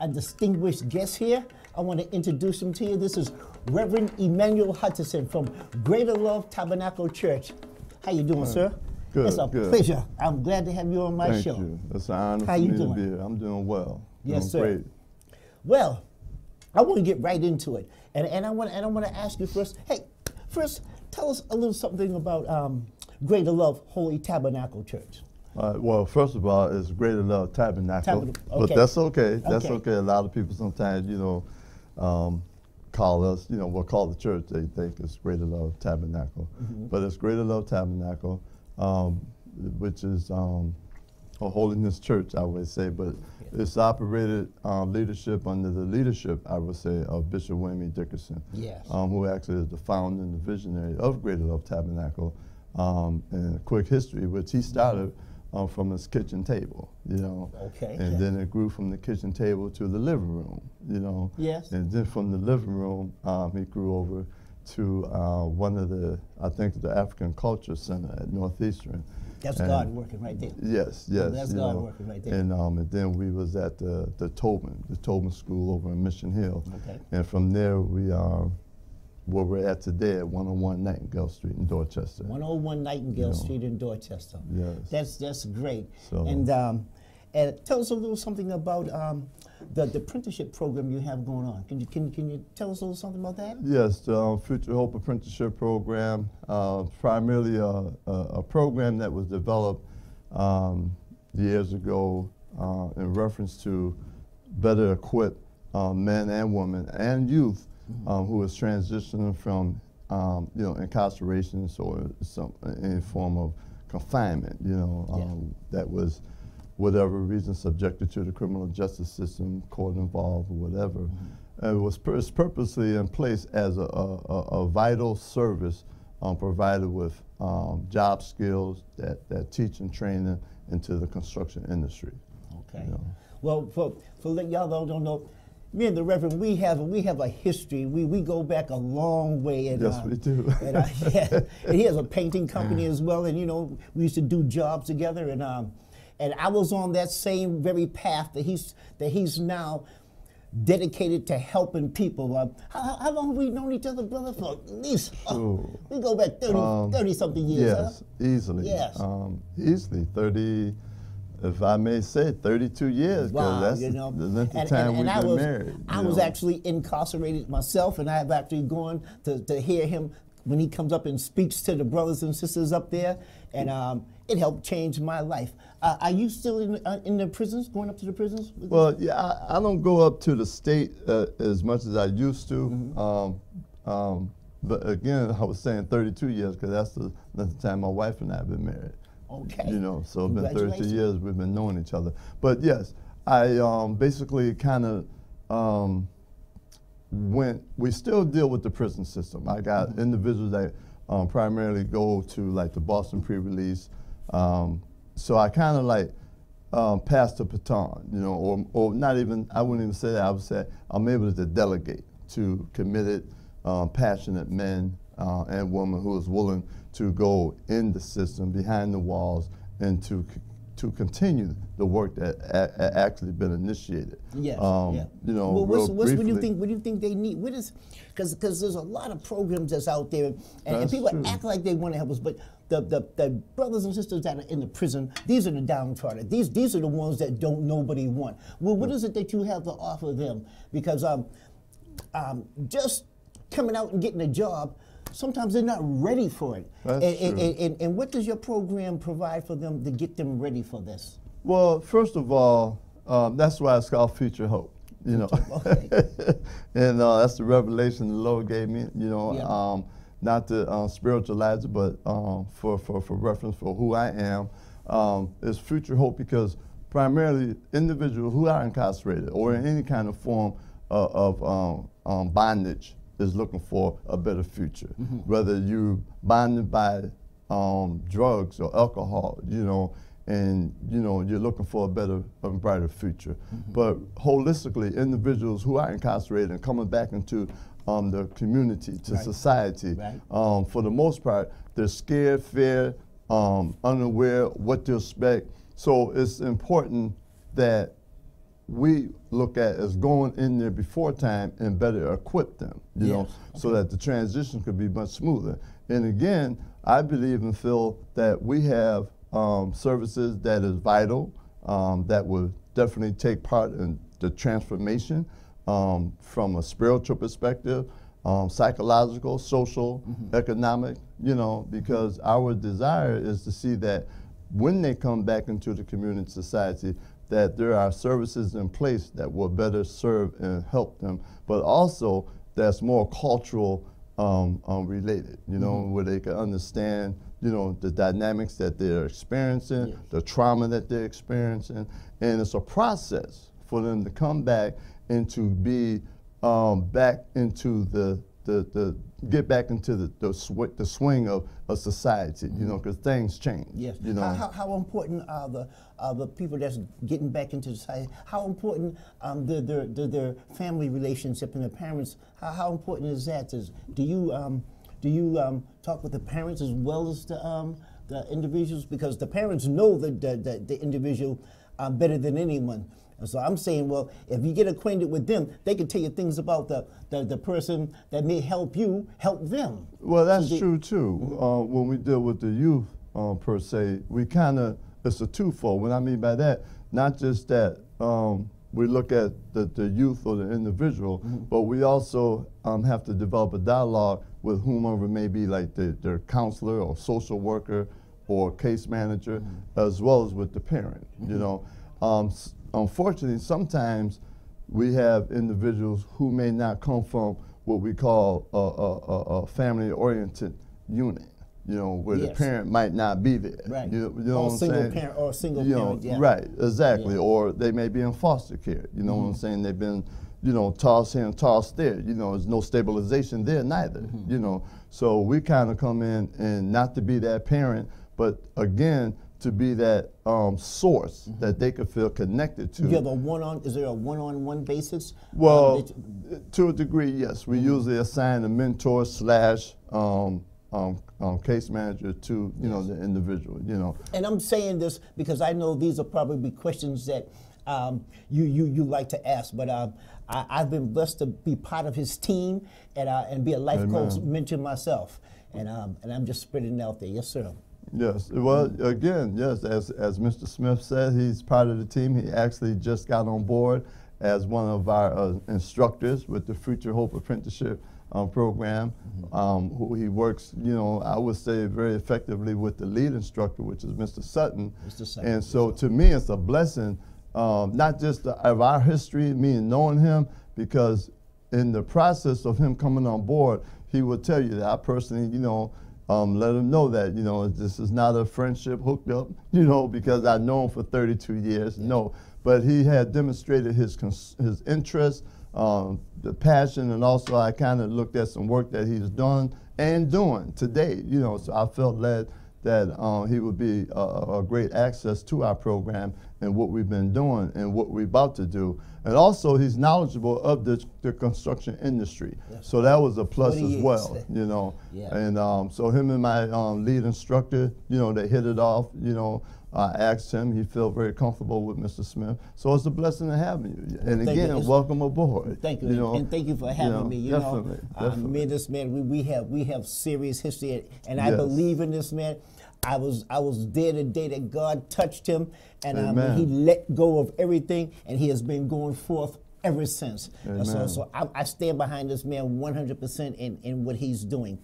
a distinguished guest here. I want to introduce him to you. This is Reverend Emmanuel Hutchison from Greater Love Tabernacle Church. How you doing, sir? Good, it's a pleasure. I'm glad to have you on my show. Thank you. It's an honor How for you me doing? to be here. I'm doing well. Yes, sir. Great. Well, I want to get right into it, and I want to ask you first. Hey, first, tell us a little something about Greater Love Holy Tabernacle Church. Well, first of all, it's Greater Love Tabernacle, Okay. but that's okay. That's Okay. okay. A lot of people sometimes, call us, we'll call the church, they think it's Greater Love Tabernacle. But it's Greater Love Tabernacle, which is a holiness church, I would say, but it's operated leadership under the leadership, I would say, of Bishop William E. Dickerson, Yes. who actually is the founder and the visionary of Greater Love Tabernacle. And a quick history, which he started from his kitchen table, Okay. and then it grew from the kitchen table to the living room, Yes. and then from the living room, he grew over to one of I think the African Culture Center at Northeastern. That's God working right there. Yes. That's God working right there. And then we was at the Tobin School over in Mission Hill. Okay. And from there we are where we're at today at 101 Nightingale Street in Dorchester. 101 Nightingale Street in Dorchester. Yes. That's great. So, and tell us a little something about the apprenticeship program you have going on. Can you tell us a little something about that? Yes, the Future Hope Apprenticeship Program, primarily a program that was developed years ago in reference to better equip men and women and youth who is transitioning from incarceration or any form of confinement, that was whatever reason subjected to the criminal justice system, court involved or whatever. It was purposely in place as a vital service provided with job skills that teach and train into the construction industry. Okay. Well, for y'all that don't know, me and the Reverend, we have a history. We go back a long way. And, yes, we do. And he has a painting company as well, and we used to do jobs together. And I was on that same very path that he's now dedicated to helping people. How long have we known each other, brother? For at least we go back 30 something years. Yes, huh? easily. Yes, easily 30. If I may say, 32 years, because that's the length of time we've been married. I was actually incarcerated myself, and I've actually gone to hear him when he comes up and speaks to the brothers and sisters up there, and it helped change my life. Are you still in the prisons, going up to the prisons? Well, yeah, I don't go up to the state as much as I used to. But again, I was saying 32 years, because that's the length of time my wife and I have been married. Okay. So it's been 32 years we've been knowing each other. But yes, I basically kind of we still deal with the prison system. I got individuals that primarily go to like the Boston pre-release. So I kind of like pass the baton, or not even, I wouldn't even say that, I would say I'm able to delegate to committed, passionate men and women who is willing to go in the system, behind the walls, and to continue the work that actually been initiated. Yes. What do you think they need? What is, because there's a lot of programs that's out there, and people act like they want to help us, but the brothers and sisters that are in the prison, these are the downtrodden. These are the ones that don't nobody want. Well, what is it that you have to offer them? Because just coming out and getting a job, sometimes they're not ready for it. And what does your program provide for them to get them ready for this? Well, first of all, that's why it's called Future Hope. Okay. And that's the revelation the Lord gave me. Not to spiritualize it, but for reference for who I am, is Future Hope, because primarily individuals who are incarcerated or in any kind of form of bondage is looking for a better future. Whether you're bonded by drugs or alcohol, and you're looking for a better, a brighter future. But holistically, individuals who are incarcerated and coming back into the community, to society, for the most part, they're scared, feared, unaware what to expect. So it's important that we look at as going in there before time and better equip them, you know, so that the transition could be much smoother. And again, I believe and feel that we have services that is vital, that will definitely take part in the transformation from a spiritual perspective, psychological, social, economic, you know, because our desire is to see that when they come back into the community society, that there are services in place that will better serve and help them, but also that's more cultural related, you know, where they can understand, you know, the dynamics that they're experiencing, the trauma that they're experiencing, and it's a process for them to come back and to be back into get back into the swing of society, you know, because things change. Yes. You know. How important are the people that's getting back into society? How important their family relationship and their parents? How important is that? Do you talk with the parents as well as the individuals? Because the parents know the individual better than anyone. And so I'm saying, well, if you get acquainted with them, they can tell you things about the person that may help you help them. Well, that's true too. When we deal with the youth per se, we kind of, it's a twofold. What I mean by that, not just that we look at the youth or the individual, but we also have to develop a dialogue with whomever may be, like their counselor or social worker or case manager, as well as with the parent, you know. Unfortunately, sometimes we have individuals who may not come from what we call a family-oriented unit, you know, where the parent might not be there. Right. You know what I'm saying? Parent or single you parent, know, Right, exactly. Or they may be in foster care, you know what I'm saying? They've been, you know, tossed here and tossed there. You know, there's no stabilization there neither, you know. So we kind of come in and not to be that parent, but again, to be that source that they could feel connected to. You have is there a one-on-one basis? Well, to a degree, yes. We usually assign a mentor slash case manager to, you know, the individual, you know. And I'm saying this because I know these are probably questions that you like to ask, but I've been blessed to be part of his team and be a life coach mentor myself, and I'm just spreading it out there. Yes, sir. Yes. Well, again, yes, as Mr. Smith said, he's part of the team. He actually just got on board as one of our instructors with the Future Hope Apprenticeship program. Who he works, you know, I would say very effectively with the lead instructor, which is Mr. Sutton. Mr. Sutton. And so to me, it's a blessing, not just of our history, me knowing him, because in the process of him coming on board, he would tell you that I personally, you know, let him know that, you know, this is not a friendship hooked up, you know, because I know him for 32 years, no. But he had demonstrated his interest, the passion, and also I kind of looked at some work that he's done and doing today, you know, so I felt led that he would be a great access to our program and what we've been doing and what we're about to do. And also he's knowledgeable of the construction industry. Yes. So that was a plus as well, you know. Yeah. And so him and my lead instructor, you know, they hit it off, you know. I asked him, he felt very comfortable with Mr. Smith. So it's a blessing to have you. And again, welcome aboard. Thank you, know, and thank you for having me. You definitely, know, me and this man, we have serious history, and I believe in this man. I was there the day that God touched him, and he let go of everything, and he has been going forth ever since. So I stand behind this man 100% in what he's doing.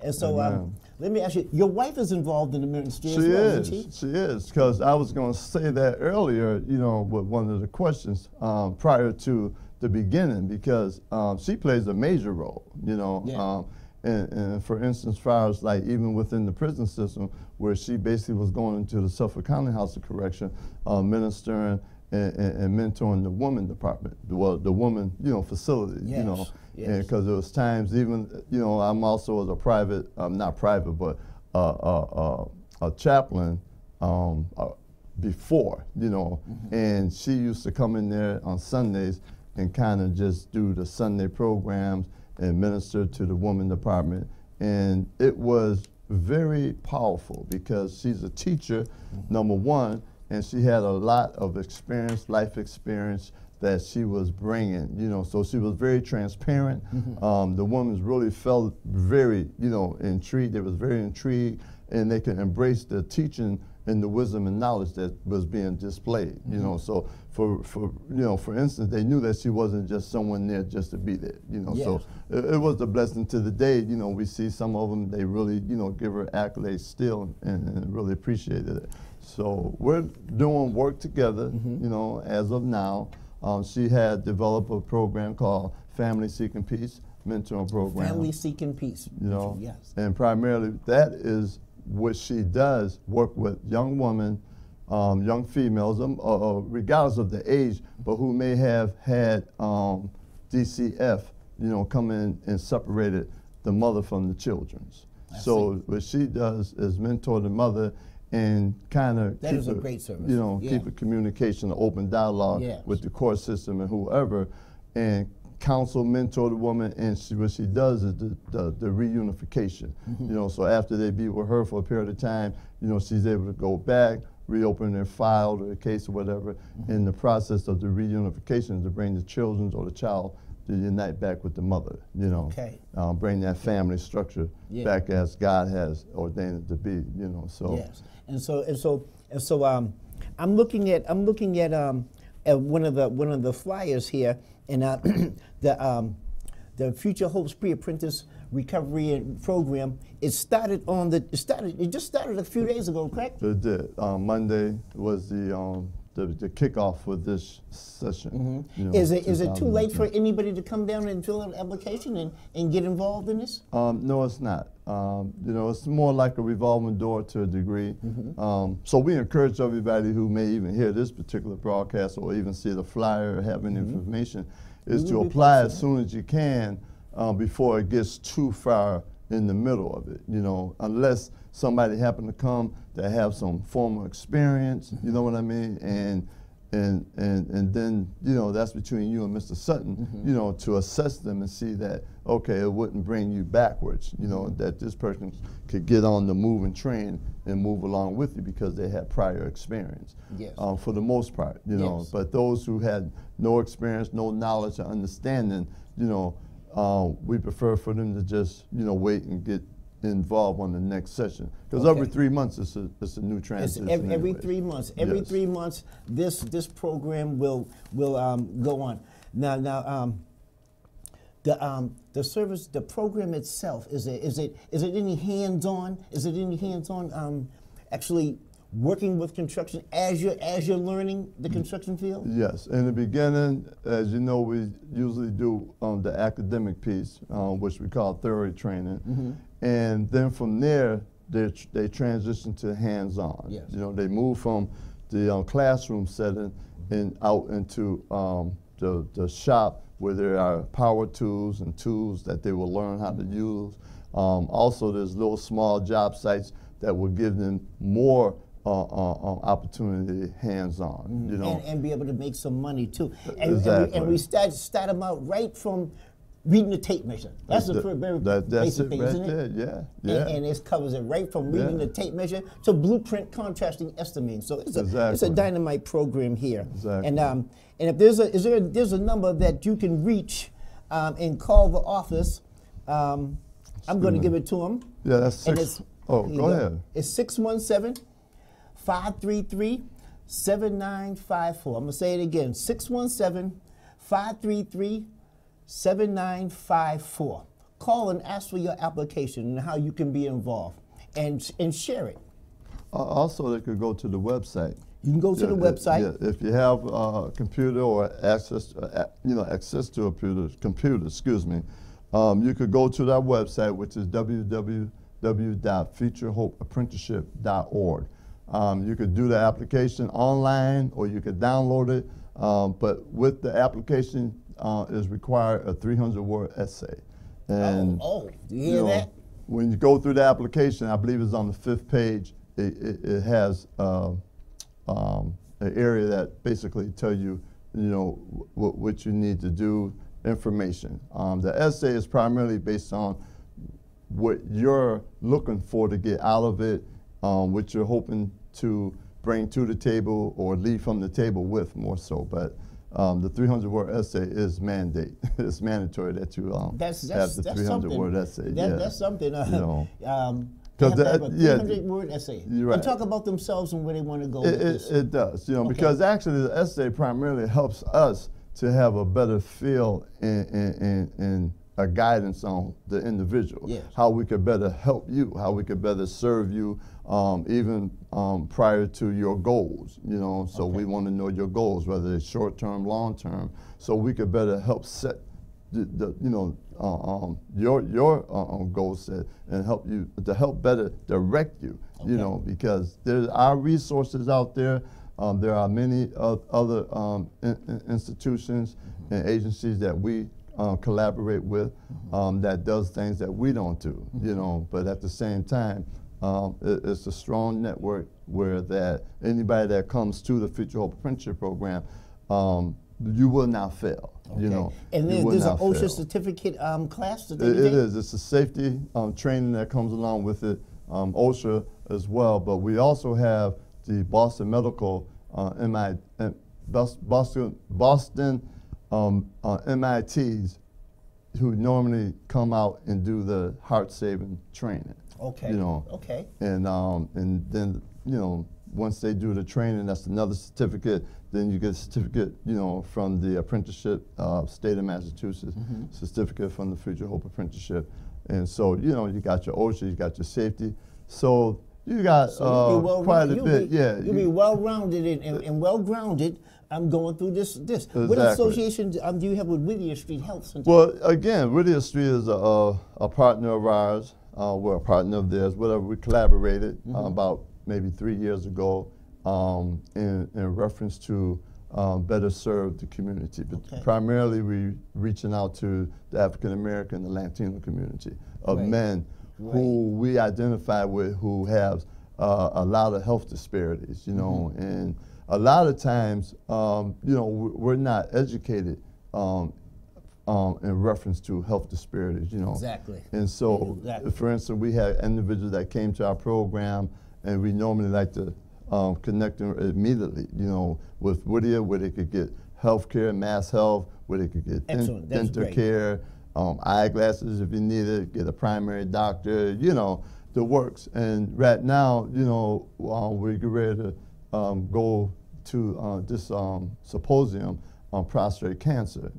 And so let me ask you, your wife is involved in the ministry as well, isn't she? She is, because I was going to say that earlier, you know, with one of the questions prior to the beginning, because she plays a major role, you know. Yeah. And for instance, as far as like even within the prison system, where she basically was going into the Suffolk County House of Correction, ministering and mentoring the women department, the woman, you know, facility, you know, because there was times even, you know, I'm also as a private, not private, but a chaplain before, you know, and she used to come in there on Sundays and kind of just do the Sunday programs and minister to the woman department. And it was very powerful because she's a teacher, number one, and she had a lot of experience, life experience, that she was bringing, you know, so she was very transparent. The women really felt very, you know, intrigued. They was very intrigued, and they could embrace the teaching and the wisdom and knowledge that was being displayed, you know. So for you know, for instance, they knew that she wasn't just someone there just to be there, you know. So it was a blessing to the day. You know, we see some of them, they really, you know, give her accolades still and really appreciated it. So we're doing work together, you know, as of now. She had developed a program called Family Seeking Peace, mentoring program. Family Seeking Peace. You know, yes. And primarily that is what she does, work with young women, young females, regardless of the age, but who may have had DCF, you know, come in and separated the mother from the children's. So what she does is mentor the mother and kind of that is a great service. You know, keep a communication, an open dialogue with the court system and whoever, and counsel, mentor the woman, and what she does is the reunification. You know, so after they be with her for a period of time, you know, she's able to go back, reopen their file or the case or whatever, in the process of the reunification to bring the children or the child to unite back with the mother, you know, bring that family structure back as God has ordained it to be, you know. So and so I'm looking at one of the flyers here, and the Future Hopes Pre-Apprentice Recovery Program. It just started a few days ago, correct? It did. Monday was the kickoff for this session. You know, is it too late for anybody to come down and fill out an application and get involved in this? No, it's not. You know, it's more like a revolving door to a degree. So we encourage everybody who may even hear this particular broadcast or even see the flyer or have any information, is to apply as soon as you can before it gets too far in the middle of it, you know, unless somebody happened to come that have some formal experience, you know what I mean, and then, you know, that's between you and Mr. Sutton, you know, to assess them and see that, okay, it wouldn't bring you backwards, you know, that this person could get on the moving train and move along with you because they had prior experience, for the most part, you know. But those who had no experience, no knowledge or understanding, you know, we prefer for them to just, you know, wait and get involved on the next session, because every 3 months it's a new transition. Every 3 months. Every 3 months, this program will go on. Now the service, the program itself, is it any hands-on? Is it any hands-on actually working with construction as you're learning the construction field? Yes. In the beginning, as you know, we usually do the academic piece, which we call theory training, and then from there they transition to hands-on. You know, they move from the classroom setting and out into the shop where there are power tools and tools that they will learn how to use. Also, there's little small job sites that will give them more opportunity hands-on, you know, and be able to make some money too. And we start them out right from reading the tape measure. That's the very basic thing, isn't it? And it covers it right from reading the tape measure to blueprint contrasting estimating. So it's a dynamite program here. And if there's a number that you can reach and call the office, I'm going to give it to them. Yeah, that's six. Go ahead. It's 617-533-7954. I'm going to say it again, 617-533-7954. Call and ask for your application and how you can be involved, and share it. Also, they could go to the website. You can go to the website. If you have a computer or access to a computer, excuse me, you could go to that website, which is www.futurehopeapprenticeship.org. You could do the application online or you could download it, but with the application is required a 300-word essay. And do you hear that? When you go through the application, I believe it's on the 5th page, it has an area that basically tell you, what you need to do, information. The essay is primarily based on what you're looking for to get out of it, what you're hoping to bring to the table or leave from the table with, more so. But the 300-word essay is it's mandatory that you have the 300-word essay. That's something. Because that 300-word essay. You're right. And talk about themselves and where they want to go with this. It does, because actually the essay primarily helps us to have a better feel and a guidance on the individual. Yes. How we could better help you, how we could better serve you, even prior to your goals. So we want to know your goals, whether it's short-term, long-term, so we could better help set your goal set and help you to help better direct you. Because there are resources out there. There are many other institutions and agencies that we collaborate with that does things that we don't do. But at the same time, it's a strong network where that anybody that comes to the Future Hope Apprenticeship Program, you will not fail. And then there's an OSHA certificate class that they take? It is. It's a safety training that comes along with it, OSHA as well. But we also have the Boston Medical Boston MITs who normally come out and do the heart saving training. And then once they do the training, that's another certificate. Then you get a certificate, from the Apprenticeship State of Massachusetts, certificate from the Future Hope Apprenticeship. And so, you got your OSHA, you got your safety. So you got quite a bit. You'll be well-rounded and well-grounded. I'm going through this. Exactly. What association do you have with Whittier Street Health Center? Well, again, Whittier Street is a partner of ours. We're a partner of theirs. Whatever, we collaborated about maybe 3 years ago in reference to better serve the community. But primarily, we reaching out to the African American, the Latino community of men who we identify with who have a lot of health disparities, and a lot of times, we're not educated in reference to health disparities, Exactly. And so, for instance, we had individuals that came to our program, and we normally like to connect them immediately, with Whittier, where they could get health care, mass health, where they could get dental care, eyeglasses if you need it, get a primary doctor, the works. And right now, we're getting ready to go to this symposium on prostate cancer,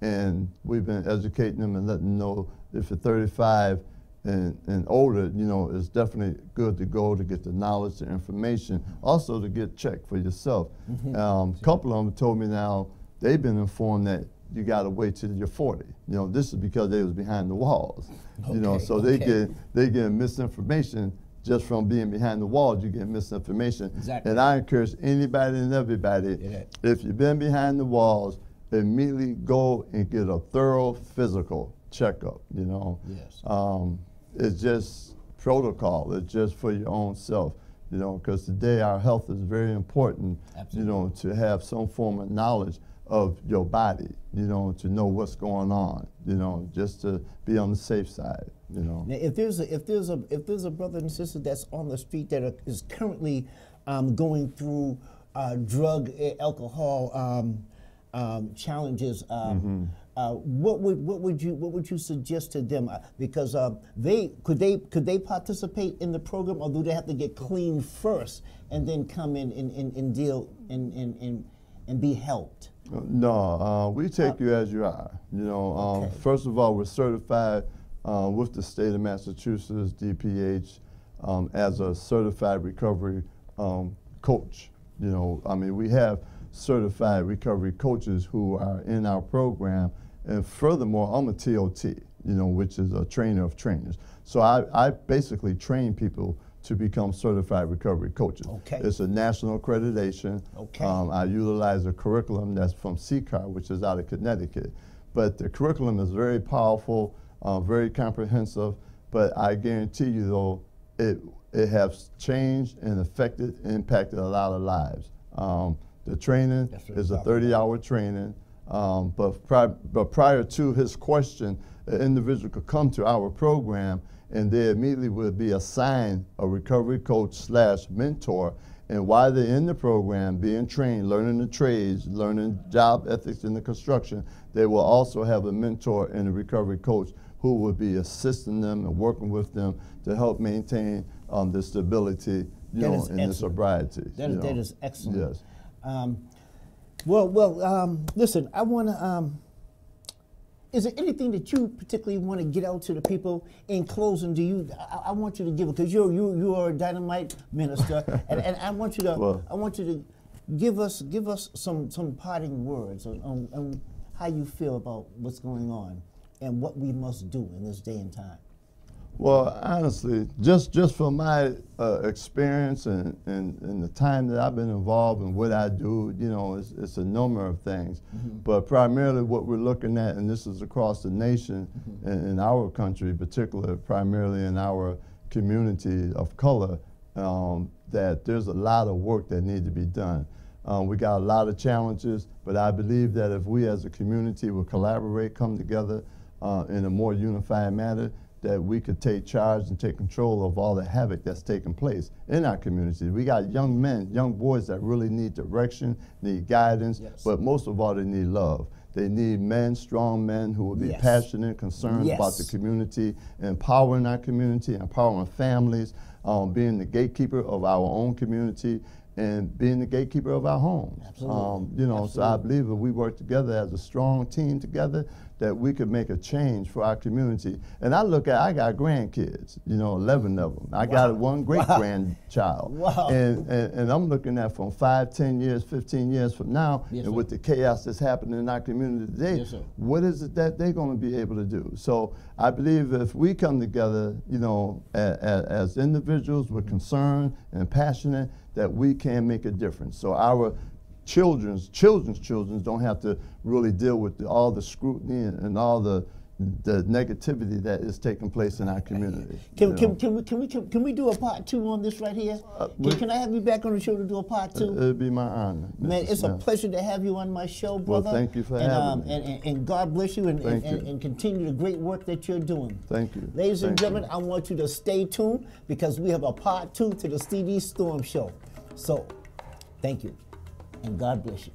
and we've been educating them and letting them know if you're 35 and older, it's definitely good to go to get the knowledge, the information, also to get checked for yourself. A couple of them told me now they've been informed that you got to wait till you're 40. This is because they was behind the walls. So they get misinformation just from being behind the walls. You get misinformation. Exactly. And I encourage anybody and everybody, if you've been behind the walls, immediately go and get a thorough physical checkup. Yes. It's just protocol. It's just for your own self. Because today our health is very important. Absolutely. To have some form of knowledge of your body, to know what's going on, just to be on the safe side, Now, if there's a brother and sister that's on the street that is currently going through drug, alcohol challenges, what would you suggest to them? Because could they participate in the program, or do they have to get clean first and then come in and deal and be helped? No, we take you as you are. First of all, we're certified with the state of Massachusetts, DPH, as a certified recovery coach. We have certified recovery coaches who are in our program, and furthermore, I'm a TOT, which is a trainer of trainers. So I basically train people to become certified recovery coaches. It's a national accreditation. I utilize a curriculum that's from CCAR, which is out of Connecticut. But the curriculum is very powerful, very comprehensive, but I guarantee you though, it has changed and impacted a lot of lives. The training is a 30-hour training, but prior to his question, an individual could come to our program and they immediately would be assigned a recovery coach / mentor, And while they're in the program, being trained, learning the trades, learning job ethics in the construction, they will also have a mentor and a recovery coach who will be assisting them and working with them to help maintain the stability, in the sobriety. That is excellent. Yes. Listen, I want to. Is there anything that you particularly want to get out to the people in closing? I want you to give it, because you are a dynamite minister, and I want you to give us some parting words on how you feel about what's going on and what we must do in this day and time. Well, honestly, just from my experience and the time that I've been involved in what I do, it's a number of things. Mm-hmm. But primarily what we're looking at, and this is across the nation, mm-hmm. in our country, particularly primarily in our community of color, that there's a lot of work that needs to be done. We got a lot of challenges, but I believe that if we as a community will collaborate, come together in a more unified manner, that we could take charge and take control of all the havoc that's taking place in our community. We got young men, young boys that really need direction, need guidance, yes. but most of all, they need love. They need men, strong men who will be yes. passionate, concerned yes. about the community, empowering our community, empowering families, being the gatekeeper of our own community, and being the gatekeeper of our homes. Absolutely. Absolutely. So I believe if we work together as a strong team together, that we could make a change for our community. And I got grandkids, 11 of them. I got one great-grandchild. Wow. And I'm looking at from 5, 10 years, 15 years from now, yes, and with the chaos that's happening in our community today, yes, what is it that they're going to be able to do? So I believe if we come together, as individuals with concern and passionate, that we can make a difference. So our children's children don't have to really deal with all the scrutiny and all the negativity that is taking place in our community. Can we do a part 2 on this right here? Can I have you back on the show to do a part 2? It'd be my honor. Man, it's a pleasure to have you on my show, brother. Well, thank you for having me. And God bless you and continue the great work that you're doing. Thank you. Ladies and gentlemen, I want you to stay tuned because we have a part 2 to the CD Storm Show. So, thank you, and God bless you.